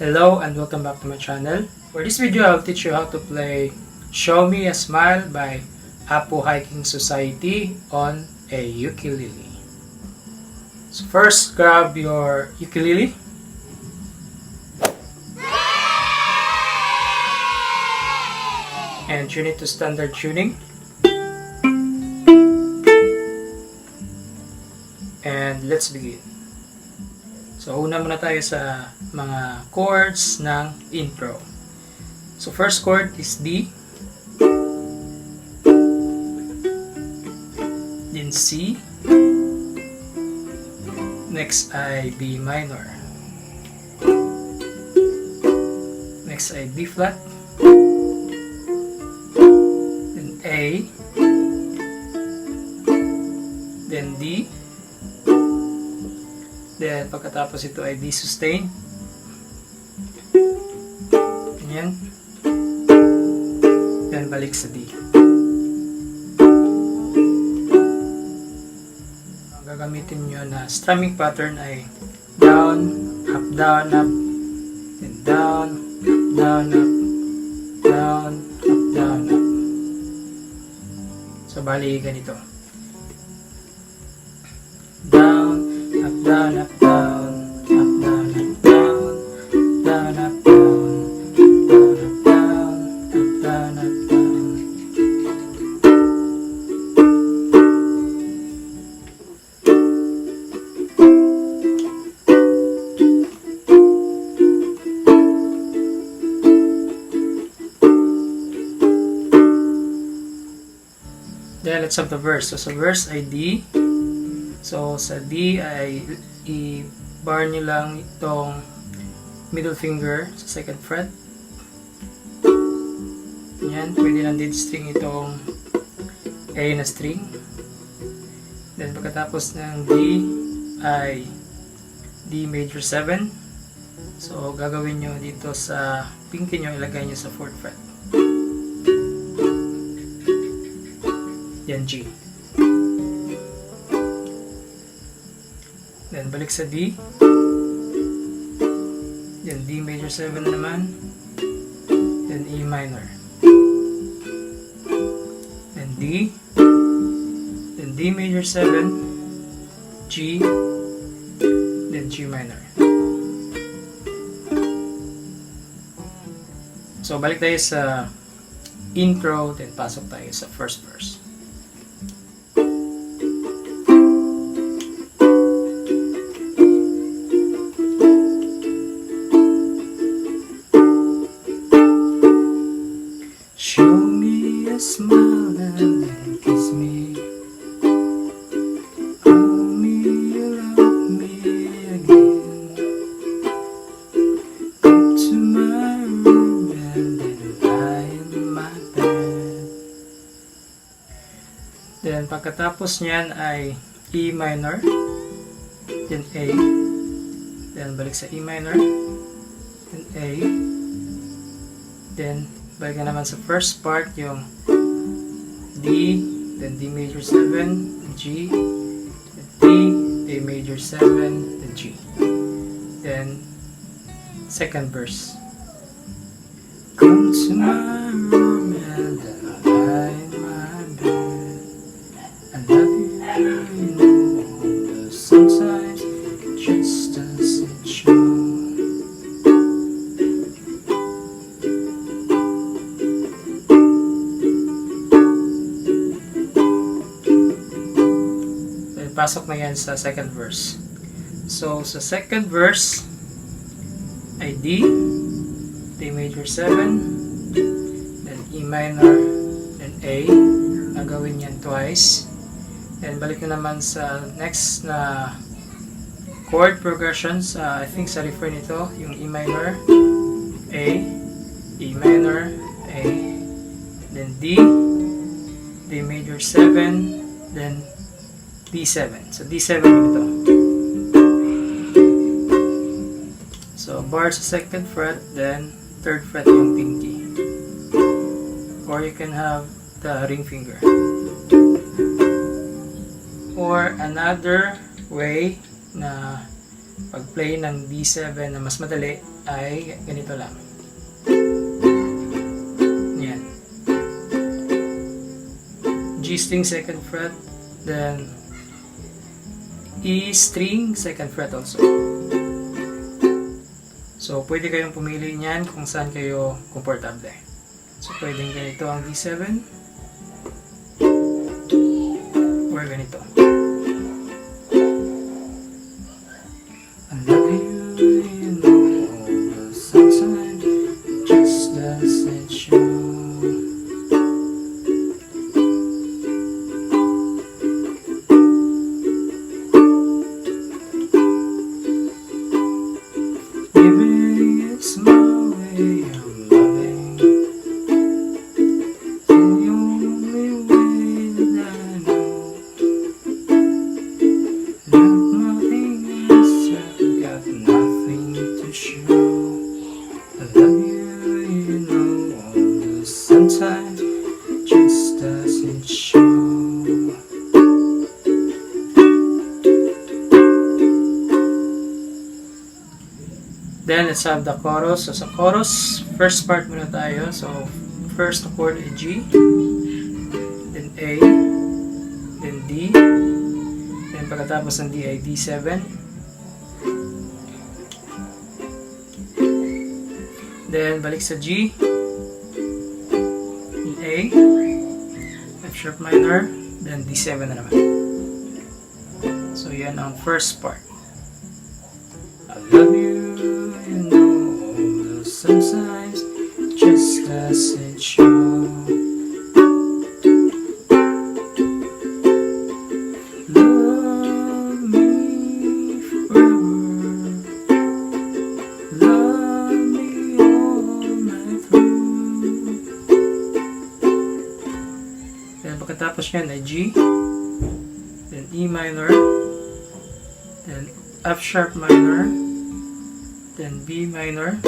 Hello and welcome back to my channel. For this video, I'll teach you how to play Show Me a Smile by Apo Hiking Society on a ukulele. So first, grab your ukulele. And tune it to standard tuning. And let's begin. So, una muna tayo sa mga chords ng intro. So, first chord is D. Then C. Next ay B minor. Next ay B flat. Then A. Then D. Then, pagkatapos ito ay D sustain. Ganyan. Then, balik sa D. Ang gagamitin nyo na strumming pattern ay down, up, then down, up, down, up. So, bali ganito. Down, up, down, up, down, up, down, up, down, down, up, down, down, up, down, up, down, up, down. Then let's have the verse. So sa verse ay D. So, sa D ay i-bar nyo lang itong middle finger sa second fret. Yan, pwede lang din string itong A na string. Then, pagkatapos ng D ay D major 7. So, gagawin nyo dito sa pinky nyo, ilagay nyo sa 4th fret. Yan, G. Then, balik sa D. Then, D major 7 naman. Then, E minor. Then, D. Then, D major 7. G. Then, G minor. So, balik tayo sa intro. Then, pasok tayo sa first verse. Show me a smile and then kiss me. Hold me, you love me again. Come to my room and then lie in my bed. Then pagkatapos niyan ay E minor. Then A. Then balik sa E minor. Then A. Then balik na naman sa first part yung D, then D major 7, G, then D, A major 7, then G. Then second verse. Come to my room and then lie in my bed. I love you, you know, but sometimes it just doesn't show. Pasok na yan sa second verse. So, sa second verse ay D, D major 7, then E minor, then A. Nagawin yan twice. Then, balik na naman sa next na chord progressions. I think sa refer nito, yung E minor, A, E minor, A, then D, D major 7, then D7. So, D7 yung ito. So, bar sa second fret, then third fret yung pinky. Or you can have the ring finger. Or another way na pag-play ng D7 na mas madali ay ganito lang. Yan. G string 2nd fret, then E string 2nd fret also. So, pwede kayong pumili niyan kung saan kayo komportable. So, pwedeng ganito ang D7 or ganito. I love you, you know all the sunshine just doesn't show. Giving it's my way of loving, and the only way that I know. Like nothing else, I've got nothing to show. I love you, you know, all the sometimes just doesn't show. Then, let's have the chorus. So, sa chorus, first part muna tayo. So, first chord ay G, then A, then D, then pagkatapos ng D ay D7, then balik sa G, then A, F sharp minor, then D7 na naman. So, yan ang first part. I love you, you know, all the sometimes just doesn't show. Love me forever, love me all night through. Then pagkatapos yan ay G, then E minor, then F sharp minor, then B minor,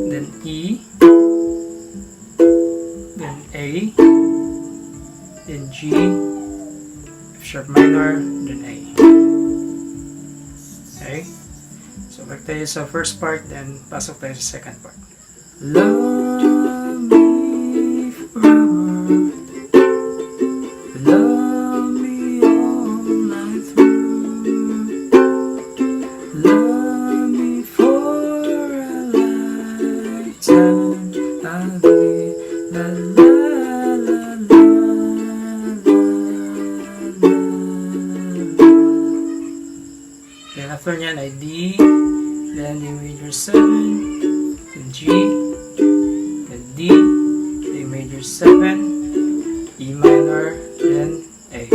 then E, then A, then G, F sharp minor, then A. Okay? So, back tayo sa first part, then pasok tayo sa second part. Love me forever, love me all night through, love me for a lifetime. I live la la la la la la. Then after nyan ay D, then D major 7, then G, then D, D major 7, E minor, then A,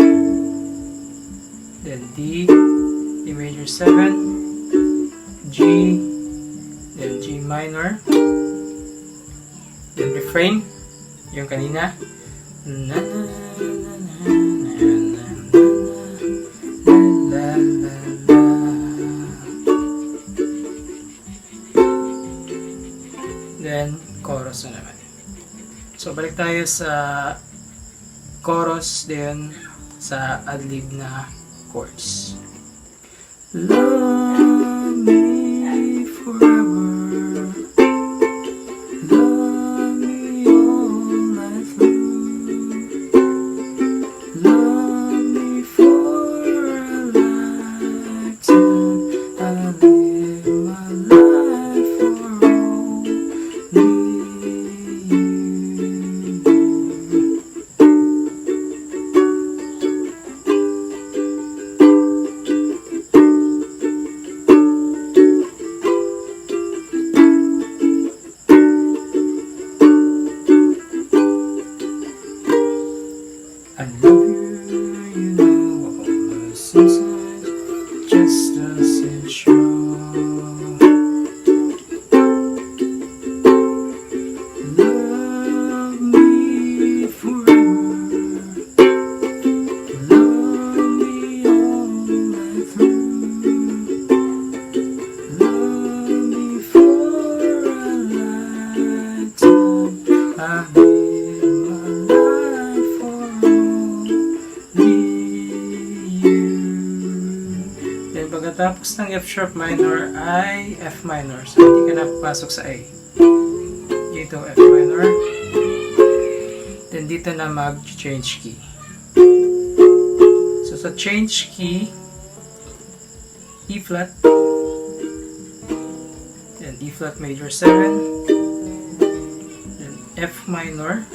then D, D major 7, G, then G minor, then refrain, yung kanina, na na na na na na la la la. Then chorus na naman. So balik tayo sa chorus, then sa ad-lib na chords. Love me forever, love me all night through, love me for a lifetime. I live my life for only you. pagkatapos ng F sharp minor ay F minor. So, hindi ka na papasok sa A. Dito, F minor. Then, dito na mag-change key. So, sa change key, E flat. Then, E flat major 7. Then, F minor.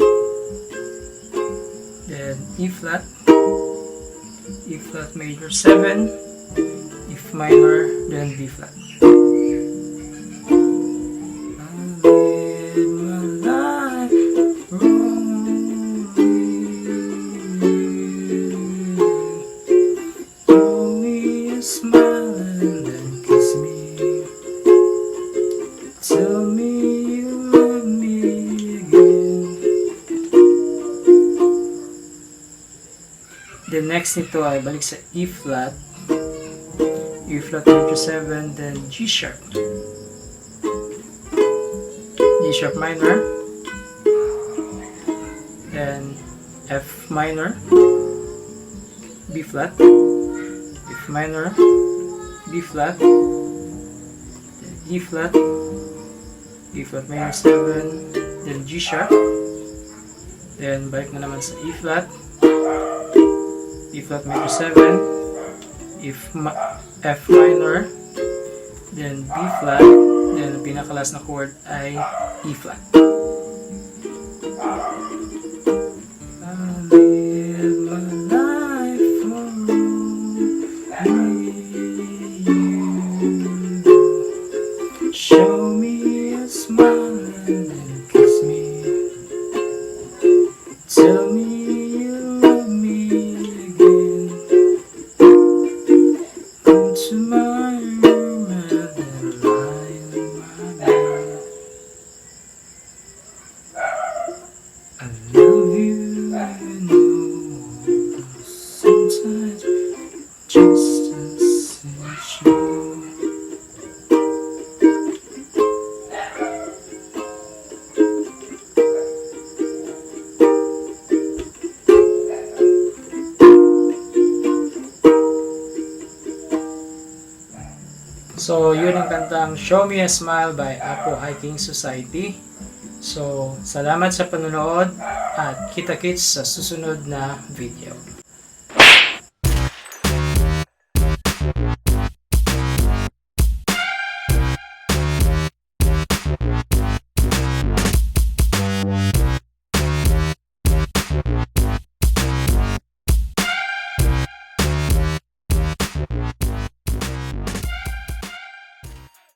Then, E flat major 7, F minor, then B flat. I live my life wrongly. Show me a smile and then kiss me. Tell me you love me again. The next nito ay balik sa E flat major 7, then G sharp minor, then F minor, B flat, F minor, B flat, then E flat major 7, then G sharp, then balik na naman sa E flat major 7, F minor, then B flat, then ang pinakalas na chord ay E flat. I live my life for you. Show me a smile and then kiss me. Tell me you love me again. Come to my room and then lie in my bed. I love you, you know. Sometimes just essential. So, yun ang kantang Show Me a Smile by Apo Hiking Society. So, salamat sa panonood at kita-kits sa susunod na video.